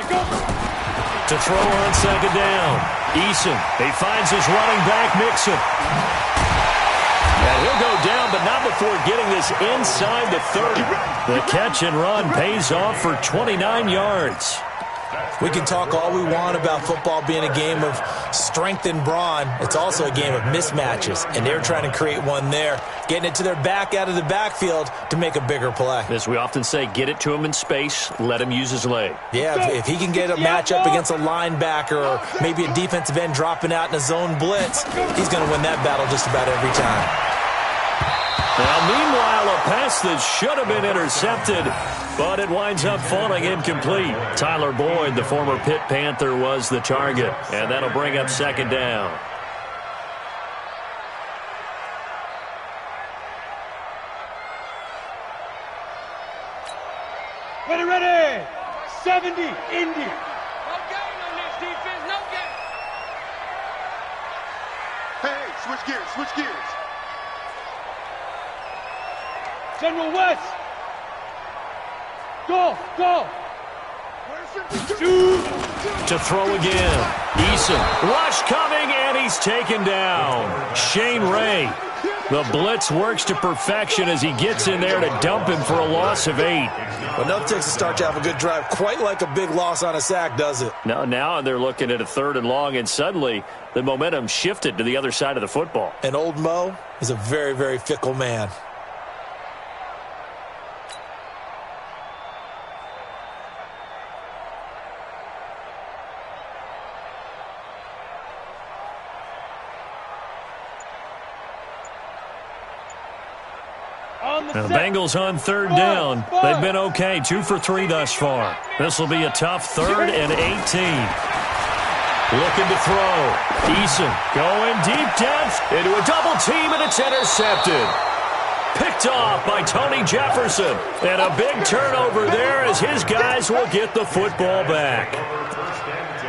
To throw on second down. Eason, he finds his running back, Mixon. And he'll go down, but not before getting this inside the 30. The catch and run pays off for 29 yards. We can talk all we want about football being a game of strength and brawn. It's also a game of mismatches, and they're trying to create one there, getting it to their back out of the backfield to make a bigger play. As we often say, get it to him in space, let him use his leg. Yeah, if he can get a matchup against a linebacker or maybe a defensive end dropping out in a zone blitz, he's going to win that battle just about every time. Now, meanwhile, a pass that should have been intercepted, but it winds up falling incomplete. Tyler Boyd, the former Pitt Panther, was the target, and that'll bring up second down. Ready. 70, Indy. No gain on this defense, no gain. Hey, switch gears. General West. Go. To throw again. Eason, rush coming, and he's taken down. Shane Ray. The blitz works to perfection as he gets in there to dump him for a loss of 8. Well, enough takes to start to have a good drive, quite like a big loss on a sack, does it? Now they're looking at a 3rd and long, and suddenly the momentum shifted to the other side of the football. And old Mo is a very, very fickle man. The Bengals on 3rd down. They've been okay, 2 for 3 thus far. This will be a tough 3rd and 18. Looking to throw. Eason going deep depth into a double team, and it's intercepted. Picked off by Tony Jefferson. And a big turnover there as his guys will get the football back.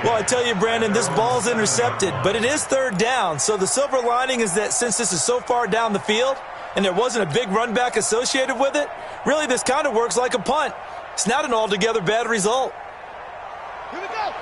Well, I tell you, Brandon, this ball's intercepted, but it is 3rd down. So the silver lining is that since this is so far down the field, and there wasn't a big run back associated with it, really this kind of works like a punt. It's not an altogether bad result.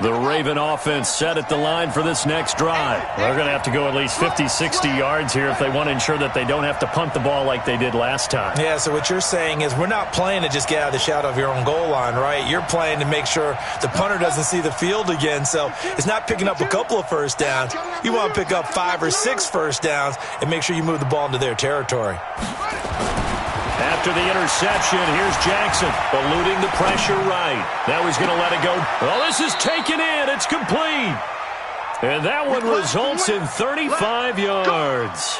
The Raven offense set at the line for this next drive. They're going to have to go at least 50, 60 yards here if they want to ensure that they don't have to punt the ball like they did last time. Yeah, so what you're saying is we're not playing to just get out of the shadow of your own goal line, right? You're playing to make sure the punter doesn't see the field again. So it's not picking up a couple of first downs. You want to pick up 5 or 6 first downs and make sure you move the ball into their territory. After the interception, here's Jackson, eluding the pressure right. Now he's going to let it go. Oh, this is taken in. It's complete. And that one results in 35 yards.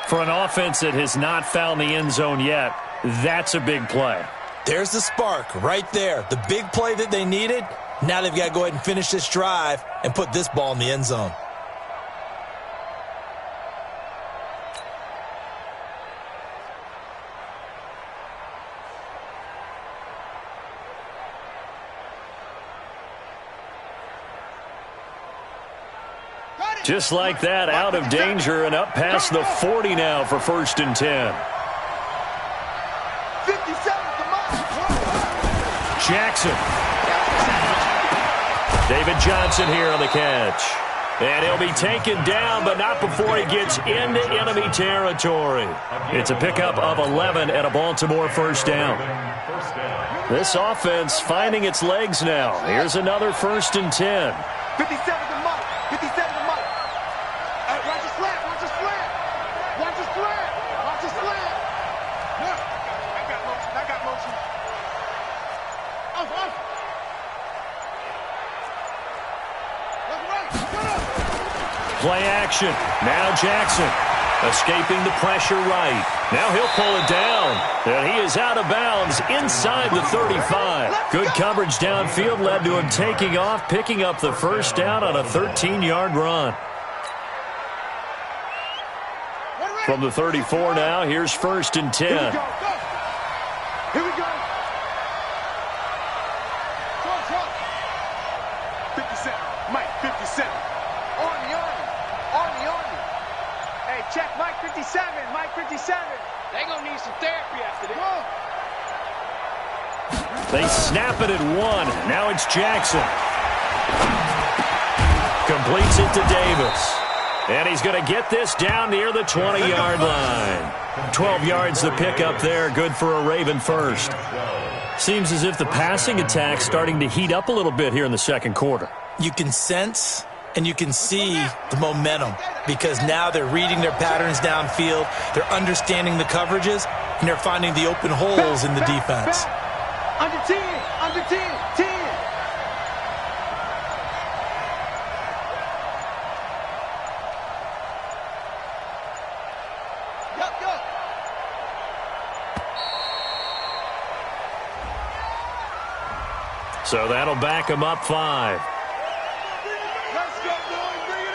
For an offense that has not found the end zone yet, that's a big play. There's the spark right there. The big play that they needed. Now they've got to go ahead and finish this drive and put this ball in the end zone. Just like that, out of danger and up past the 40 now for 1st and 10. Jackson. David Johnson here on the catch. And he'll be taken down, but not before he gets into enemy territory. It's a pickup of 11 and a Baltimore 1st down. This offense finding its legs now. Here's another 1st and 10. 57 to Mike. 57 to Mike. Watch the slant. Watch the slant. Watch the slant. Watch the slant. Look. I got motion. I got motion. Off. Play action. Now Jackson escaping the pressure right. Now he'll pull it down. And he is out of bounds inside the 35. Good coverage downfield led to him taking off, picking up the 1st down on a 13-yard run. From the 34 now, here's 1st and 10. Here we go. 57. Mike, 57. On the army. Hey, check Mike 57. Mike 57. They gonna need some therapy after this. They snap it at 1. Now it's Jackson. Completes it to Davis. And he's going to get this down near the 20-yard line. 12 yards the pickup there. Good for a Raven first. Seems as if the passing attack's starting to heat up a little bit here in the second quarter. You can sense and you can see the momentum because now they're reading their patterns downfield. They're understanding the coverages, and they're finding the open holes in the defense. Under 10, under 10, 10. So that'll back him up 5. Let's go, boys. Bring it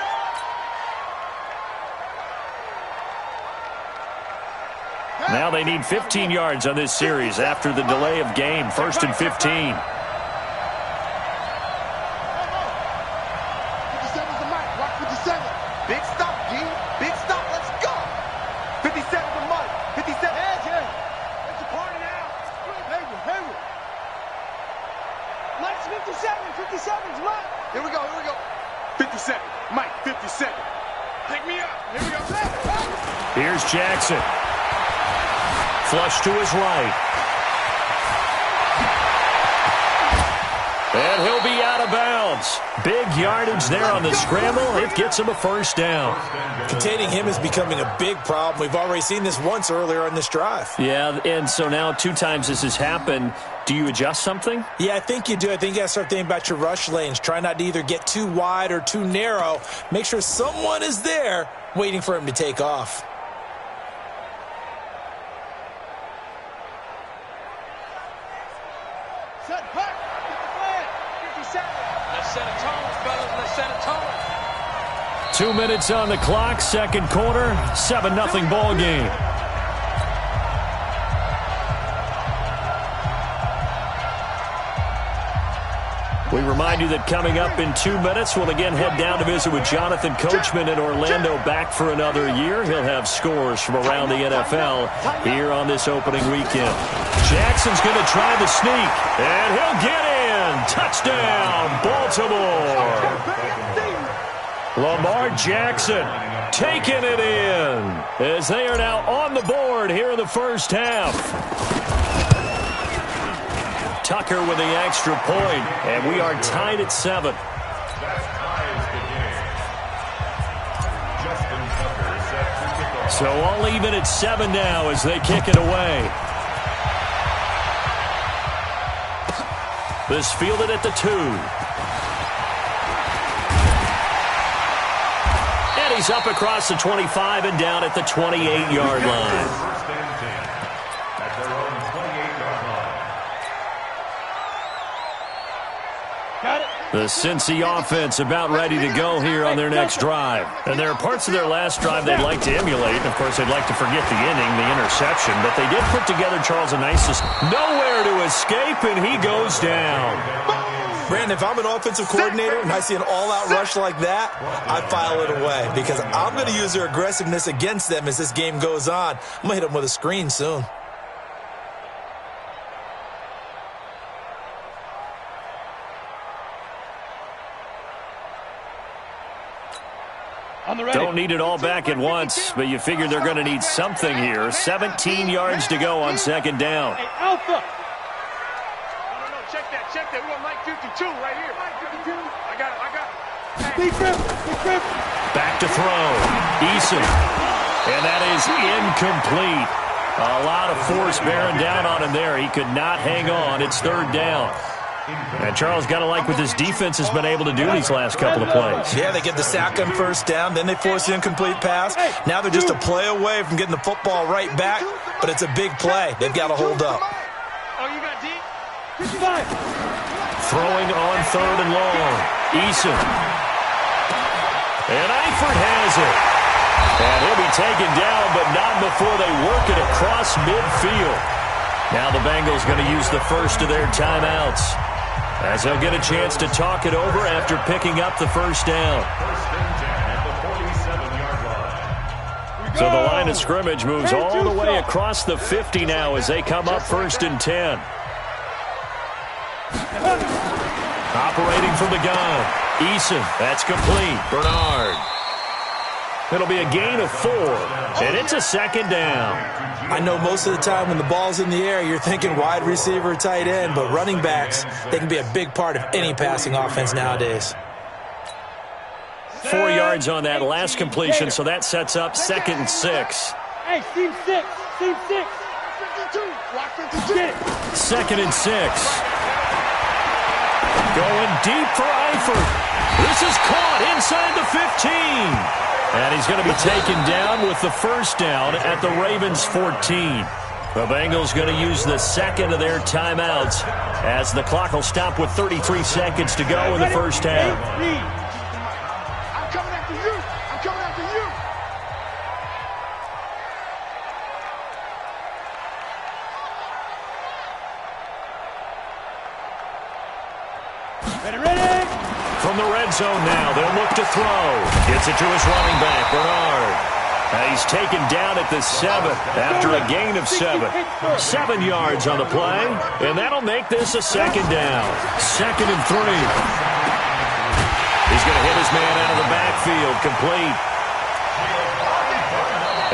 up. Now they need 15 yards on this series after the delay of game. 1st and 15. 57's the mic. Watch 57. Big stop, G. Big stop. Let's go. 57's the mic. 57. Hey, it's a party now. Hayward. Mike's 57. 57's Mike. Here we go. 57. Mike, 57. Pick me up. Here we go. Here's Jackson. Flush to his right. And he'll be out of bounds. Big yardage there on the scramble. It gets him a first down. Containing him is becoming a big problem. We've already seen this once earlier on this drive. Yeah, and so now 2 times this has happened. Do you adjust something? Yeah, I think you do. I think you got to start thinking about your rush lanes. Try not to either get too wide or too narrow. Make sure someone is there waiting for him to take off. Set back. Get the flag. 57. Let's set a tone, fellas. Let's set a tone. 2 minutes on the clock, second quarter, 7-0 ball game. We remind you that coming up in 2 minutes, we'll again head down to visit with Jonathan Coachman in Orlando, back for another year. He'll have scores from around the NFL here on this opening weekend. Jackson's going to try the sneak, and he'll get in. Touchdown, Baltimore. Lamar Jackson taking it in as they are now on the board here in the first half. Tucker with the extra point, and we are tied at 7. So all even at 7 now as they kick it away. This fielded at the 2. And he's up across the 25 and down at the 28-yard line. The Cincy offense about ready to go here on their next drive. And there are parts of their last drive they'd like to emulate. And, of course, they'd like to forget the inning, the interception. But they did put together, Charles, a nice system. Nowhere to escape, and he goes down. Brandon, if I'm an offensive coordinator and I see an all-out rush like that, I file it away because I'm going to use their aggressiveness against them as this game goes on. I'm going to hit them with a screen soon. Don't need it all back at once, but you figure they're going to need something here. 17 yards to go on second down. Hey, Alpha. No, check that. We're on Mike 52 right here. Mike 52. I got it. Hey. Big Back to throw. Eason. And that is incomplete. A lot of force bearing down on him there. He could not hang on. It's third down. And Charles, got to like what this defense has been able to do these last couple of plays. Yeah, they get the sack on first down, then they force the incomplete pass. Now they're just a play away from getting the football right back, but it's a big play. They've got to hold up. Oh, you got D? 55. Throwing on third and long. Eason. And Eifert has it. And he'll be taken down, but not before they work it across midfield. Now the Bengals going to use the first of their timeouts, as they'll get a chance to talk it over after picking up the first down. So the line of scrimmage moves all the way across the 50 now as they come up 1st and 10. Operating from the gun. Eason, that's complete. Bernard. It'll be a gain of 4, and it's a second down. I know most of the time when the ball's in the air, you're thinking wide receiver, tight end, but running backs, they can be a big part of any passing offense nowadays. 4 yards on that last completion, so that sets up 2nd and 6. Hey, seam 6. Seam 6. 2nd and 6. Going deep for Eifert. This is caught inside the 15. And he's going to be taken down with the first down at the Ravens' 14. The Bengals going to use the second of their timeouts as the clock will stop with 33 seconds to go in the first half. I'm coming after you. I'm coming after you. Ready? From the red zone now, they'll look to throw. Gets it to his running back, Bernard. He's taken down at the 7 after a gain of 7. 7 yards on the play, and that'll make this a second down. 2nd and 3. He's going to hit his man out of the backfield, complete.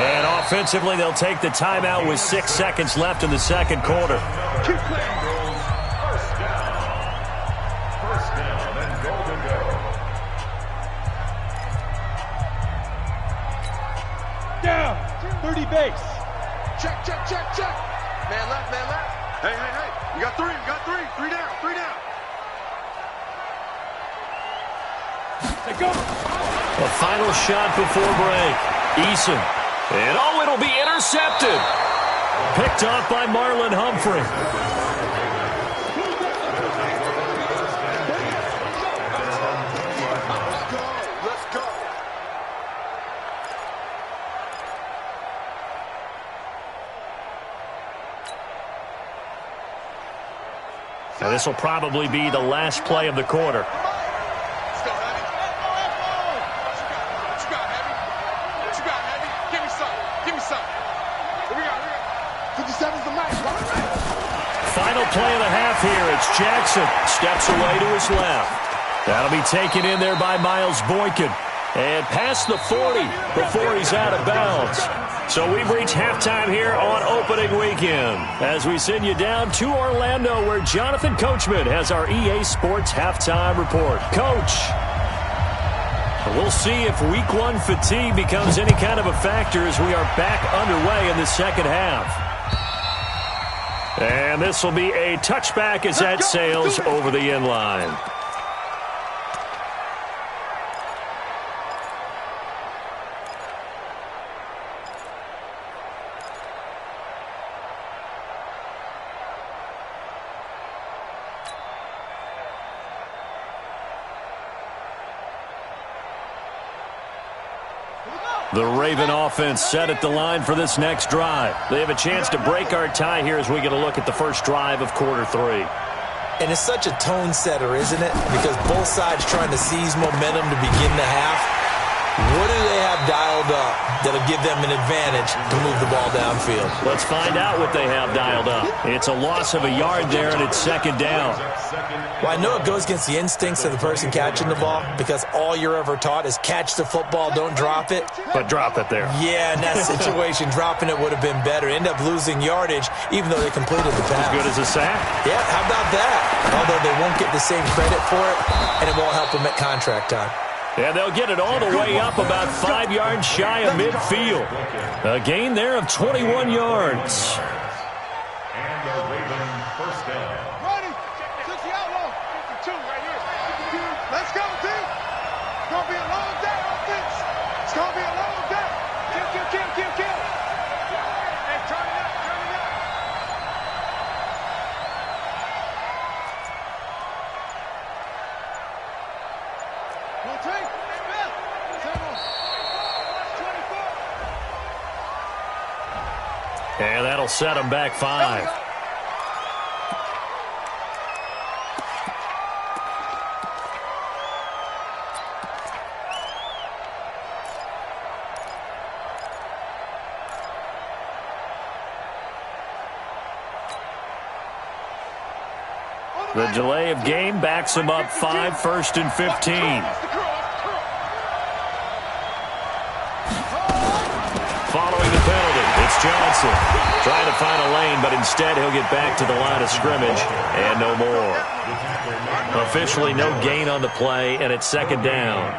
And offensively, they'll take the timeout with 6 seconds left in the second quarter. Keep playing. Down. 30 base. Check. Man left. Hey. You got 3. 3 down. 3 down. Let go. A final shot before break. Eason. And it'll be intercepted. Picked off by Marlon Humphrey. Let's go. Now, this will probably be the last play of the quarter. Let's go, Heavy. What you got, Heavy? Give me some. Here we go. 57's the match. Final play of the half here. It's Jackson. Steps away to his left. That'll be taken in there by Miles Boykin. And past the 40 before he's out of bounds. So we've reached halftime here on opening weekend as we send you down to Orlando where Jonathan Coachman has our EA Sports halftime report. Coach, we'll see if week 1 fatigue becomes any kind of a factor as we are back underway in the second half. And this will be a touchback as that sails over the end line. The Raven offense set at the line for this next drive. They have a chance to break our tie here as we get a look at the first drive of quarter 3. And it's such a tone setter, isn't it? Because both sides trying to seize momentum to begin the half. What do they have dialed up that'll give them an advantage to move the ball downfield? Let's find out what they have dialed up. It's a loss of a yard there, and it's second down. Well, I know it goes against the instincts of the person catching the ball because all you're ever taught is catch the football, don't drop it. But drop it there. Yeah, in that situation, dropping it would have been better. End up losing yardage, even though they completed the pass. As good as a sack? Yeah, how about that? Although they won't get the same credit for it, and it won't help them at contract time. And they'll get it all the way up about 5 yards shy of midfield. A gain there of 21 yards. And the Raven first down. Ready. 60 outlaw. 52 right here. Let's go, team. It's going to be a long day, offense. It's going to be a long day. Kill. Hey, turn it up. Go, team. And that'll set them back 5. The delay of game backs him up 5, 1st and 15. Following the penalty, it's Johnson. Trying to find a lane, but instead he'll get back to the line of scrimmage and no more. Officially no gain on the play, and it's 2nd down.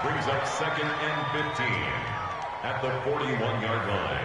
Brings up 2nd and 15 at the 41-yard line.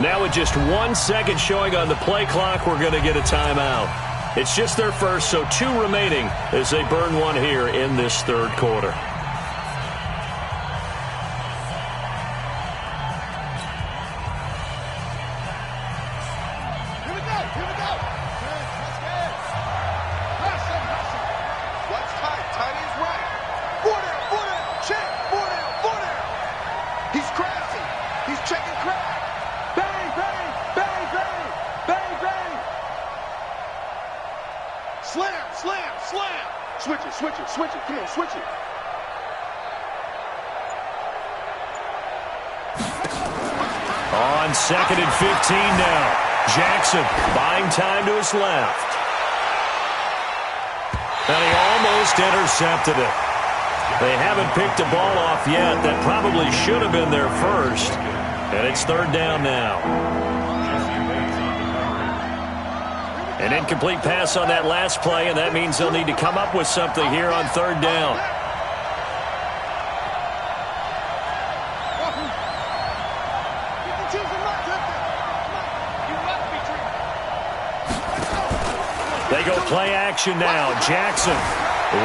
Now with just 1 second showing on the play clock, we're going to get a timeout. It's just their first, so 2 remaining as they burn one here in this 3rd quarter. Here we go. Good, that's good. Hustle. What's tight? Tight is right. 4 down, check. 4 down. He's crashing. He's checking crash. Bang. Slam. Switch it. Come on, switch it. On 2nd and 15 now. Jackson buying time to his left. And he almost intercepted it. They haven't picked a ball off yet. That probably should have been their first. And it's 3rd down now. An incomplete pass on that last play, and that means they'll need to come up with something here on 3rd down. They go play action now. Jackson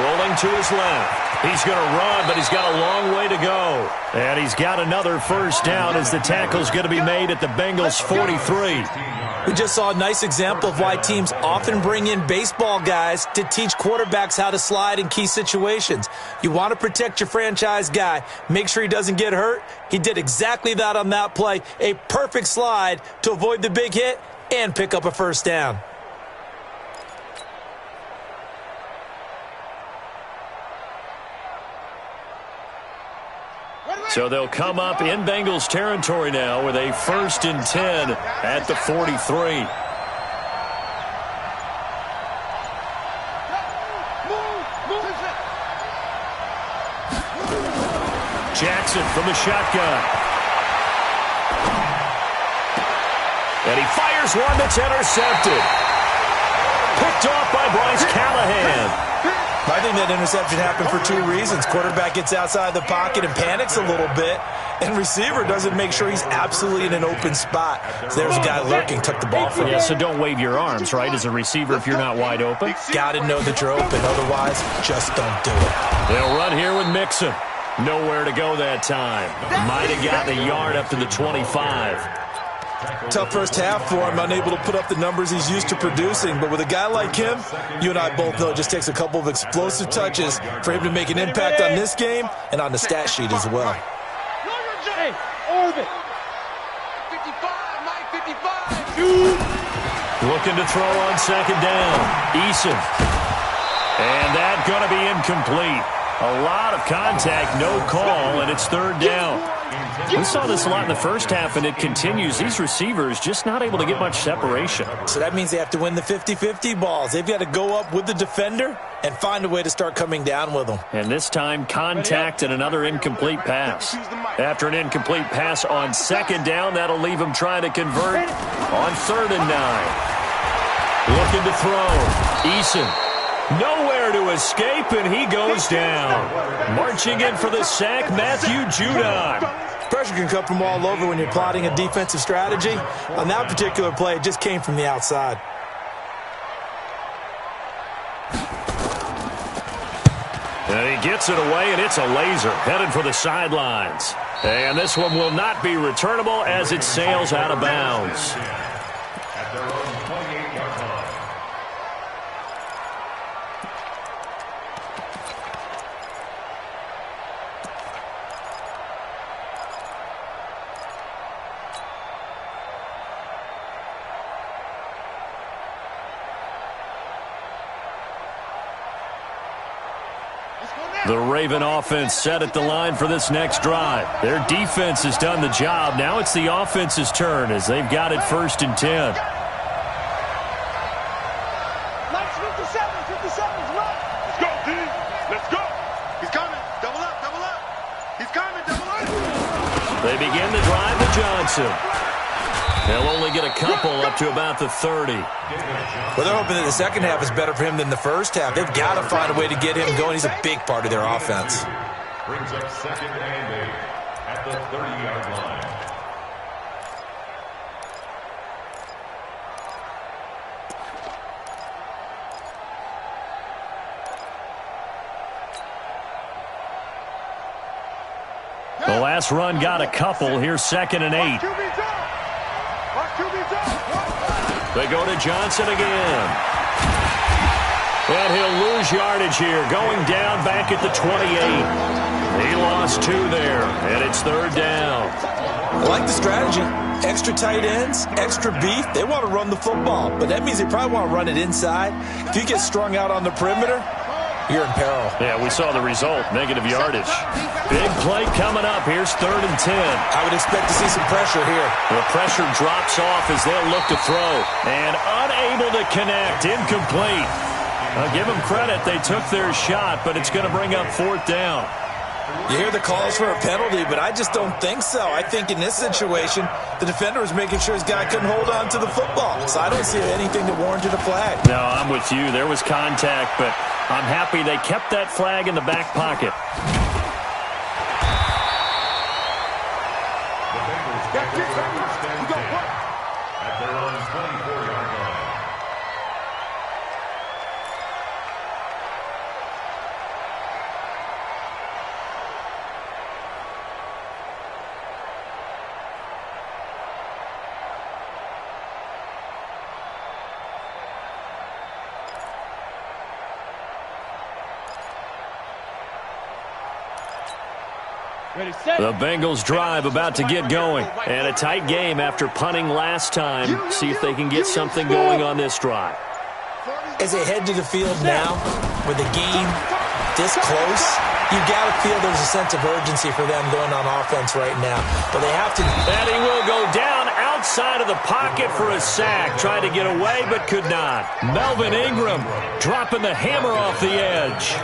rolling to his left. He's going to run, but he's got a long way to go. And he's got another 1st down as the tackle's going to be made at the Bengals' 43. We just saw a nice example of why teams often bring in baseball guys to teach quarterbacks how to slide in key situations. You want to protect your franchise guy. Make sure he doesn't get hurt. He did exactly that on that play. A perfect slide to avoid the big hit and pick up a 1st down. So they'll come up in Bengals territory now with a 1st and 10 at the 43. Jackson from the shotgun. And he fires one that's intercepted. Picked off by Bryce Callahan. I think that interception happened for 2 reasons. Quarterback gets outside the pocket and panics a little bit, and receiver doesn't make sure he's absolutely in an open spot. So there's a guy lurking, took the ball from him. Yeah, so don't wave your arms, right, as a receiver if you're not wide open. Got to know that you're open. Otherwise, just don't do it. They'll run here with Mixon. Nowhere to go that time. Might have gotten a yard up to the 25. Tough first half for him, unable to put up the numbers he's used to producing. But with a guy like him, you and I both know it just takes a couple of explosive touches for him to make an impact on this game and on the stat sheet as well. Hey, orbit. 55. Looking to throw on 2nd down. Eason. And that going to be incomplete. A lot of contact, no call, and it's 3rd down. We saw this a lot in the first half, and it continues. These receivers just not able to get much separation. So that means they have to win the 50-50 balls. They've got to go up with the defender and find a way to start coming down with them. And this time, contact and another incomplete pass. After an incomplete pass on 2nd down, that'll leave him trying to convert on 3rd and 9. Looking to throw. Eason. Nowhere to escape, and he goes down. Marching in for the sack, Matthew Judon. Pressure can come from all over when you're plotting a defensive strategy. On that particular play, it just came from the outside. And he gets it away, and it's a laser headed for the sidelines. And this one will not be returnable as it sails out of bounds. The Raven offense set at the line for this next drive. Their defense has done the job. Now it's the offense's turn as they've got it 1st and 10. Nice 57's right. Let's go, D. Let's go. He's coming. Double up. He's coming, double up. They begin the drive to Johnson. They'll only get a couple up to about the 30. Well, they're hoping that the second half is better for him than the first half. They've got to find a way to get him going. He's a big part of their offense. Brings up 2nd and 8 at the 30-yard line. The last run got a couple. Here's 2nd and 8. They go to Johnson again. And he'll lose yardage here, going down back at the 28. He lost 2 there, and it's 3rd down. I like the strategy. Extra tight ends, extra beef. They want to run the football, but that means they probably want to run it inside. If you get strung out on the perimeter, you're in peril. Yeah, we saw the result, negative yardage. Big play coming up. Here's 3rd and 10. I would expect to see some pressure here. The pressure drops off as they'll look to throw. And unable to connect. Incomplete. I'll give them credit. They took their shot, but it's going to bring up 4th down. You hear the calls for a penalty, but I just don't think so. I think in this situation, the defender was making sure his guy couldn't hold on to the football. So I don't see anything that warranted a flag. No, I'm with you. There was contact, but I'm happy they kept that flag in the back pocket. The Bengals get it 1st and 10 at their own 24-yard line. The Bengals drive about to get going. And a tight game after punting last time. See if they can get something going on this drive. As they head to the field now, with the game this close, you got to feel there's a sense of urgency for them going on offense right now. But they have to. And he will go down outside of the pocket for a sack. Tried to get away, but could not. Melvin Ingram dropping the hammer off the edge.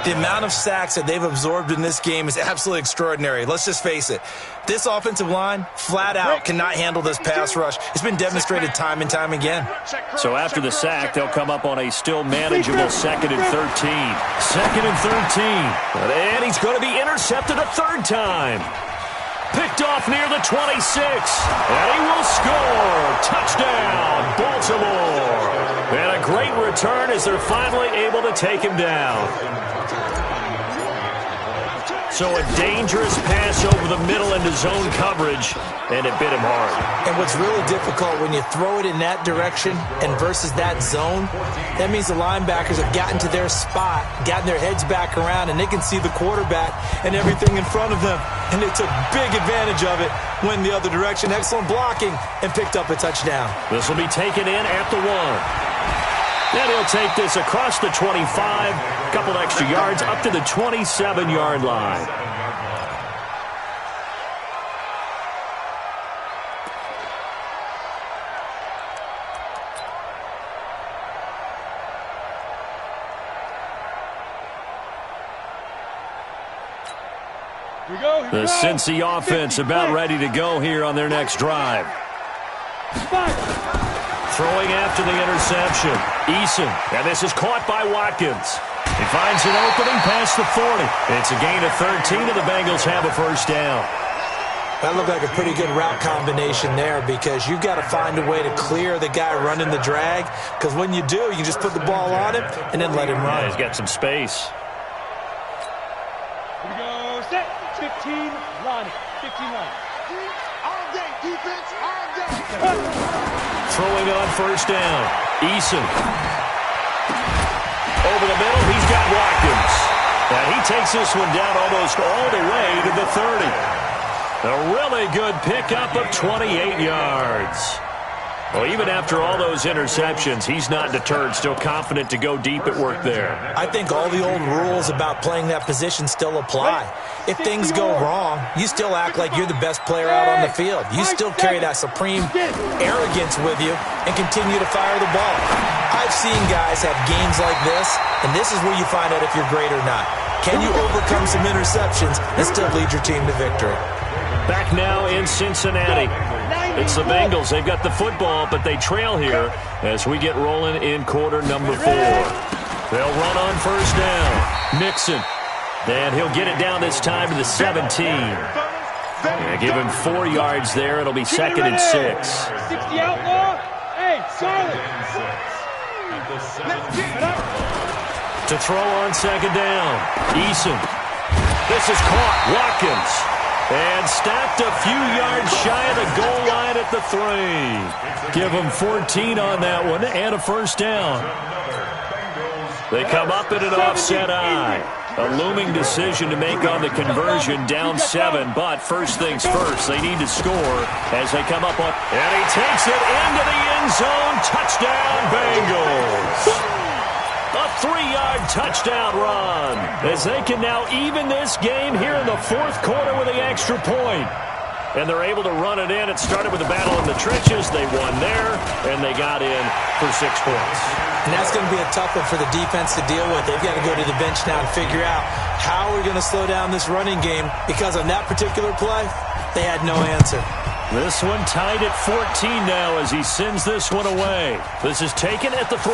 The amount of sacks that they've absorbed in this game is absolutely extraordinary. Let's just face it. This offensive line, flat out, cannot handle this pass rush. It's been demonstrated time and time again. So after the sack, they'll come up on a still manageable 2nd and 13. 2nd and 13. And he's going to be intercepted a 3rd time. Picked off near the 26. And he will score. Touchdown, Baltimore. And a great return as they're finally able to take him down. So a dangerous pass over the middle into zone coverage, and it bit him hard. And what's really difficult when you throw it in that direction and versus that zone, that means the linebackers have gotten to their spot, gotten their heads back around, and they can see the quarterback and everything in front of them. And they took big advantage of it, went the other direction, excellent blocking, and picked up a touchdown. This will be taken in at the 1. And he'll take this across the 25, a couple extra yards up to the 27-yard line. The Cincy offense about ready to go here on their next drive. Throwing after the interception. Eason. And this is caught by Watkins. He finds an opening past the 40. It's a gain of 13, and the Bengals have a 1st down. That looked like a pretty good route combination there because you've got to find a way to clear the guy running the drag because when you do, you just put the ball on him and then let him run. Yeah, he's got some space. Here we go. Set. 15 line. 15 line. All day, defense, all day. Throwing on 1st down. Eason. Over the middle, he's got Watkins. And he takes this one down almost all the way to the 30. A really good pickup of 28 yards. Well, even after all those interceptions, he's not deterred, still confident to go deep at work there. I think all the old rules about playing that position still apply. If things go wrong, you still act like you're the best player out on the field. You still carry that supreme arrogance with you and continue to fire the ball. I've seen guys have games like this, and this is where you find out if you're great or not. Can you overcome some interceptions and still lead your team to victory? Back now in Cincinnati. It's the Bengals. They've got the football, but they trail here as we get rolling in quarter number 4. They'll run on first down. Mixon. And he'll get it down this time to the 17. And give him 4 yards there. It'll be 2nd and 6. 60 outlaw. Hey, solid. To throw on 2nd down. Eason. This is caught. Watkins. And stopped a few yards shy of the goal line at the 3. Give them 14 on that one and a first down. They come up in an offset eye. A looming decision to make on the conversion, down 7. But first things first, they need to score as they come up on. And he takes it into the end zone. Touchdown, Bengals. A 3-yard touchdown run as they can now even this game here in the 4th quarter with the extra point. And they're able to run it in. It started with a battle in the trenches. They won there, and they got in for 6 points. And that's going to be a tough one for the defense to deal with. They've got to go to the bench now and figure out how we're going to slow down this running game, because on that particular play, they had no answer. This one tied at 14 now as he sends this one away. This is taken at the 3.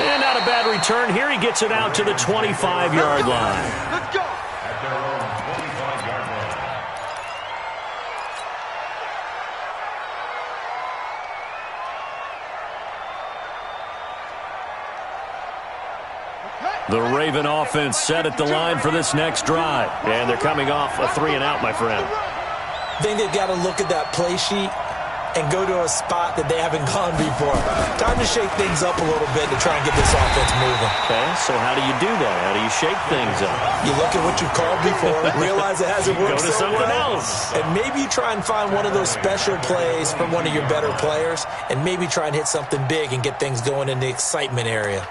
And not a bad return here. He gets it out to the 25-yard line. Let's go. At their own 25-yard line. The Raven offense set at the line for this next drive. And they're coming off a 3-and-out, my friend. I think they've got to look at that play sheet and go to a spot that they haven't gone before. Time to shake things up a little bit to try and get this offense moving. Okay, so how do you do that? How do you shake things up? You look at what you've called before, realize it hasn't worked Go to so something well, else. and maybe you try and find one of those special plays from one of your better players, and maybe try and hit something big and get things going in the excitement area.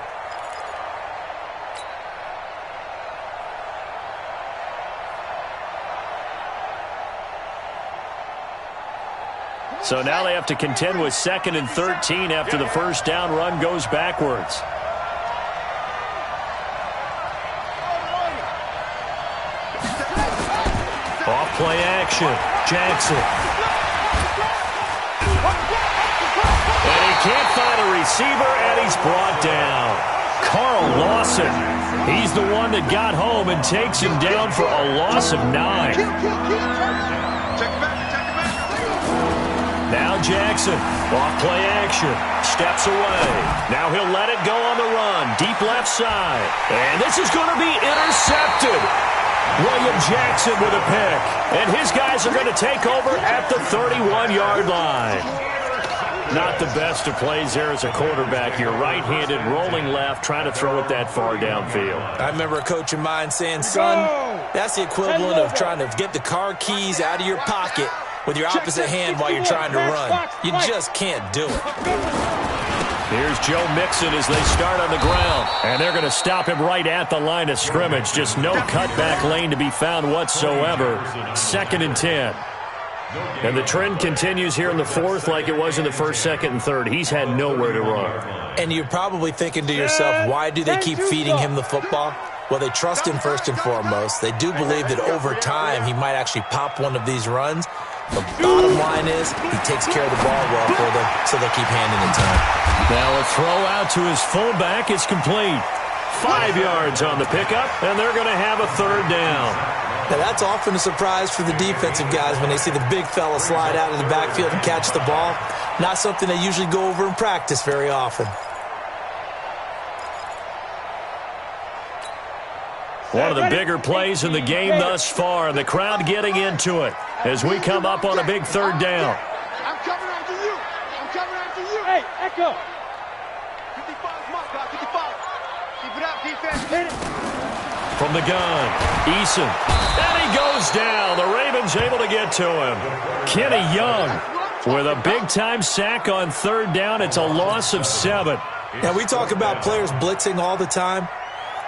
So now they have to contend with 2nd and 13 after the first down run goes backwards. Off play action. Jackson. And he can't find a receiver, and he's brought down. Carl Lawson. He's the one that got home and takes him down for a loss of 9. Now Jackson, off play action, steps away. Now he'll let it go on the run, deep left side. And this is going to be intercepted. William Jackson with a pick. And his guys are going to take over at the 31-yard line. Not the best of plays there as a quarterback. You're right-handed, rolling left, trying to throw it that far downfield. I remember a coach of mine saying, son, that's the equivalent of trying to get the car keys out of your pocket with your opposite hand while you're trying to run. You just can't do it. Here's Joe Mixon as they start on the ground. And they're going to stop him right at the line of scrimmage. Just no cutback lane to be found whatsoever. 2nd and 10. And the trend continues here in the 4th like it was in the 1st, 2nd, and 3rd. He's had nowhere to run. And you're probably thinking to yourself, why do they keep feeding him the football? Well, they trust him first and foremost. They do believe that over time he might actually pop one of these runs. The bottom line is he takes care of the ball well for them, so they keep handing it to him. Now a throw out to his fullback is complete. 5 yards on the pickup, and they're going to have a 3rd down. Now that's often a surprise for the defensive guys when they see the big fella slide out of the backfield and catch the ball. Not something they usually go over in practice very often. One of the bigger plays in the game thus far, and the crowd getting into it as we come up on a big 3rd down. I'm coming after you. I'm coming after you. Hey, Echo. 55 mark, guys. 55. Keep it up, defense. Hit it. From the gun, Eason. And he goes down. The Ravens able to get to him. Kenny Young With a big-time sack on third down, it's a loss of 7. Now, we talk about players blitzing all the time.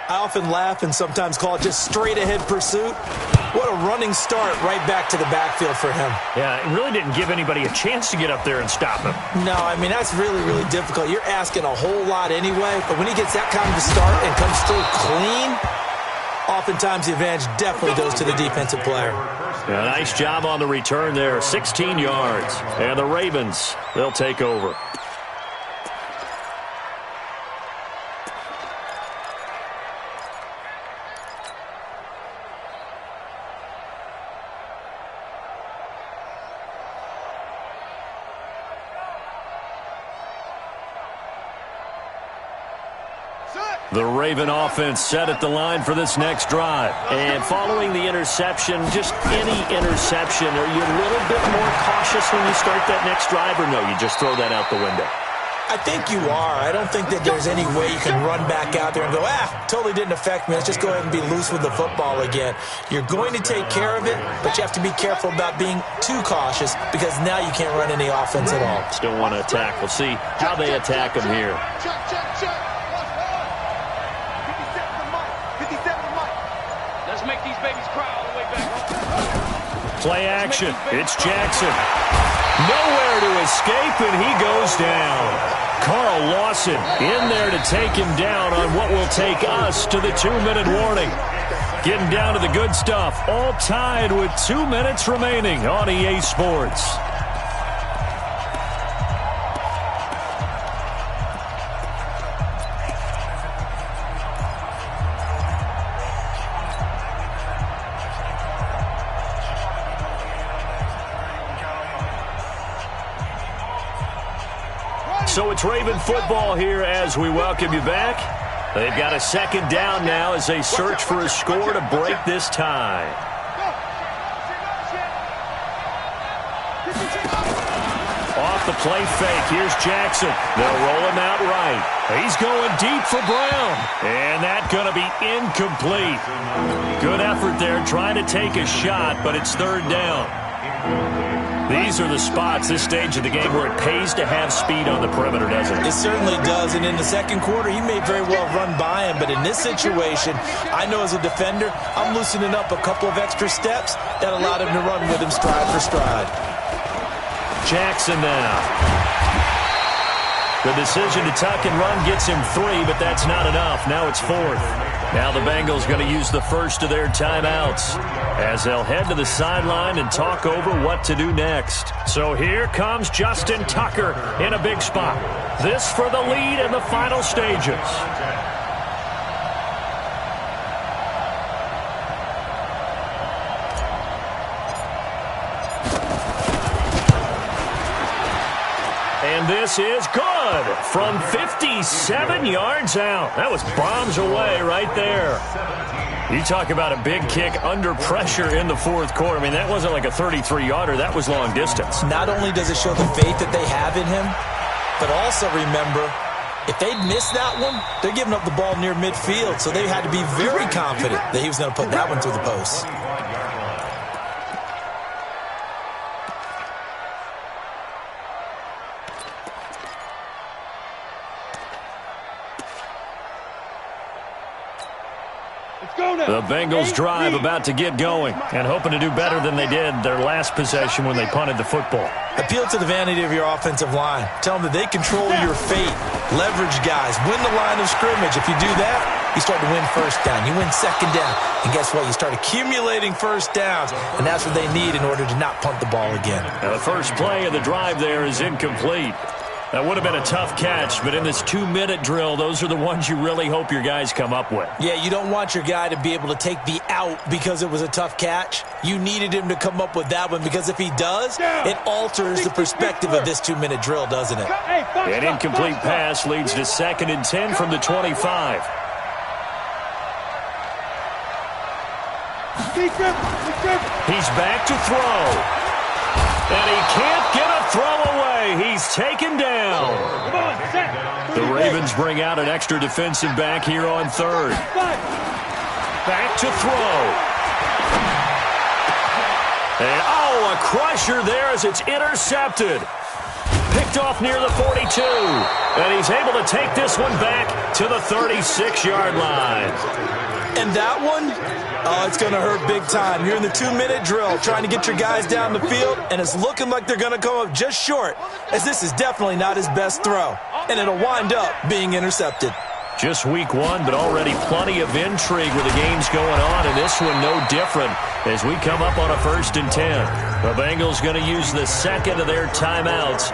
I often laugh and sometimes call it just straight-ahead pursuit. What a running start right back to the backfield for him. Yeah, it really didn't give anybody a chance to get up there and stop him. No, I mean, that's really, really difficult. You're asking a whole lot anyway, but when he gets that kind of a start and comes through clean, oftentimes the advantage definitely goes to the defensive player. Yeah, nice job on the return there, 16 yards. And the Ravens, they'll take over. The Raven offense set at the line for this next drive. And following the interception, just any interception, are you a little bit more cautious when you start that next drive, or no, you just throw that out the window? I think you are. I don't think that there's any way you can run back out there and go, totally didn't affect me. Let's just go ahead and be loose with the football again. You're going to take care of it, but you have to be careful about being too cautious because now you can't run any offense at all. Still want to attack. We'll see how they attack them here. Play action. It's Jackson. Nowhere to escape, and he goes down. Carl Lawson in there to take him down on what will take us to the 2-minute warning. Getting down to the good stuff. All tied with 2 minutes remaining on EA Sports. So it's Raven football here as we welcome you back. They've got a second down now as they search for a score to break this tie. Off the play fake, here's Jackson. They'll roll him out right. He's going deep for Brown. And that's going to be incomplete. Good effort there trying to take a shot, but it's third down. These are the spots, this stage of the game, where it pays to have speed on the perimeter, doesn't it? It certainly does, and in the second quarter, he may very well run by him, but in this situation, I know as a defender, I'm loosening up a couple of extra steps that allowed him to run with him stride for stride. Jackson now. The decision to tuck and run gets him 3, but that's not enough. Now it's 4th. Now the Bengals going to use the first of their timeouts as they'll head to the sideline and talk over what to do next. So here comes Justin Tucker in a big spot. This for the lead in the final stages. And this is good from 57 yards out. That was bombs away right there. You talk about a big kick under pressure in the fourth quarter. I mean, that wasn't like a 33-yarder. That was long distance. Not only does it show the faith that they have in him, but also remember, if they'd missed that one, they're giving up the ball near midfield, so they had to be very confident that he was going to put that one through the post. The Bengals drive about to get going and hoping to do better than they did their last possession when they punted the football. Appeal to the vanity of your offensive line. Tell them that they control your fate. Leverage guys. Win the line of scrimmage. If you do that, you start to win first down. You win second down. And guess what? You start accumulating first downs. And that's what they need in order to not punt the ball again. Now the first play of the drive there is incomplete. That would have been a tough catch, but in this 2-minute drill, those are the ones you really hope your guys come up with. Yeah, you don't want your guy to be able to take the out because it was a tough catch. You needed him to come up with that one because if he does, it alters the perspective of this 2-minute drill, doesn't it? An incomplete pass leads to 2nd and 10 from the 25. He's back to throw. And he can't get a throw away. He's taken down. The Ravens bring out an extra defensive back here on third. Back to throw. And, oh, a crusher there as it's intercepted. Picked off near the 42. And he's able to take this one back to the 36-yard line. And that one, oh, it's going to hurt big time. You're in the 2-minute drill trying to get your guys down the field, and it's looking like they're going to come up just short, as this is definitely not his best throw. And it'll wind up being intercepted. Just week one, but already plenty of intrigue with the games going on, and this one no different as we come up on a 1st and 10. The Bengals going to use the second of their timeouts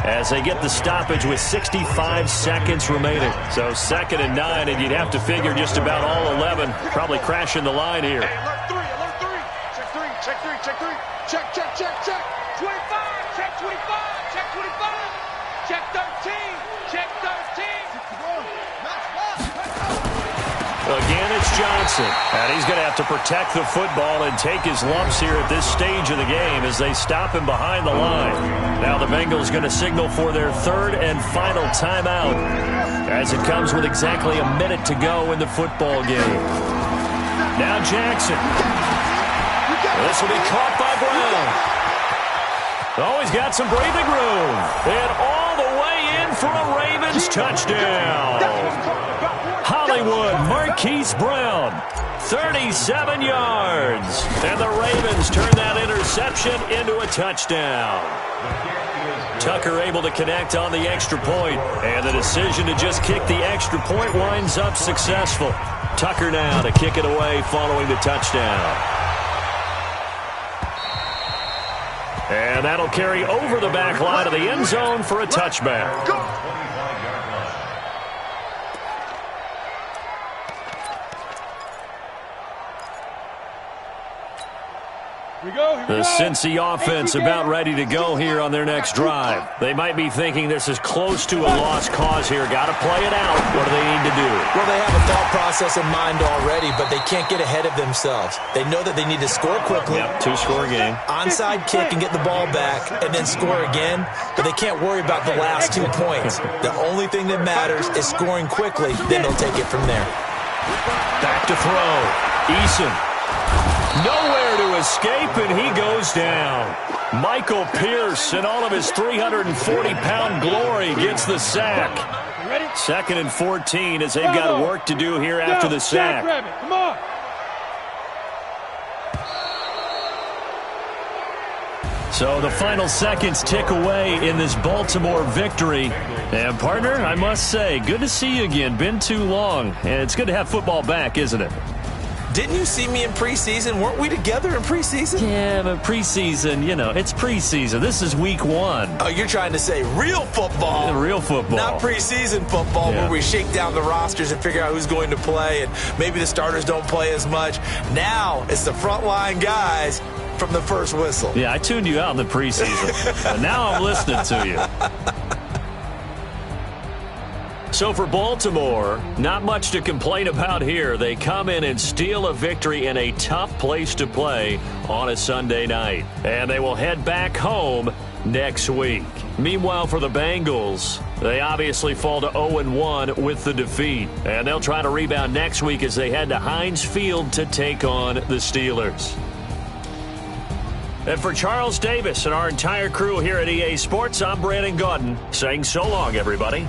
as they get the stoppage with 65 seconds remaining. So 2nd and 9, and you'd have to figure just about all 11 probably crashing the line here. Hey, alert 3, alert 3. Check 3, check 3, check 3. Check, check, check, check. 25, check 25, check 25, check 13, check 13. Again, it's Johnson. And he's going to have to protect the football and take his lumps here at this stage of the game as they stop him behind the line. Now the Bengals going to signal for their 3rd and final timeout as it comes with exactly a minute to go in the football game. Now Jackson. This will be caught by Brown. Oh, he's got some breathing room. And all the way in for a Ravens touchdown. Hollywood Marquise Brown, 37 yards. And the Ravens turn that interception into a touchdown. Tucker able to connect on the extra point, and the decision to just kick the extra point winds up successful. Tucker now to kick it away following the touchdown. And that'll carry over the back line of the end zone for a touchback. The Cincy offense about ready to go here on their next drive. They might be thinking this is close to a lost cause here. Got to play it out. What do they need to do? Well, they have a thought process in mind already, but they can't get ahead of themselves. They know that they need to score quickly. Yep, 2-score game. Onside kick and get the ball back and then score again, but they can't worry about the last 2 points. The only thing that matters is scoring quickly, then they'll take it from there. Back to throw. Eason. Nowhere to escape, and he goes down. Michael Pierce, in all of his 340-pound glory, gets the sack. 2nd and 14 as they've got work to do here after the sack. Come on. So the final seconds tick away in this Baltimore victory. And, partner, I must say, good to see you again. Been too long. And it's good to have football back, isn't it? Didn't you see me in preseason? Weren't we together in preseason? Yeah, but preseason, you know, it's preseason. This is week 1. Oh, you're trying to say real football. Yeah, real football. Not preseason football where we shake down the rosters and figure out who's going to play, and maybe the starters don't play as much. Now it's the frontline guys from the first whistle. Yeah, I tuned you out in the preseason. But now I'm listening to you. So for Baltimore, not much to complain about here. They come in and steal a victory in a tough place to play on a Sunday night. And they will head back home next week. Meanwhile, for the Bengals, they obviously fall to 0-1 with the defeat. And they'll try to rebound next week as they head to Heinz Field to take on the Steelers. And for Charles Davis and our entire crew here at EA Sports, I'm Brandon Gaudin saying so long, everybody.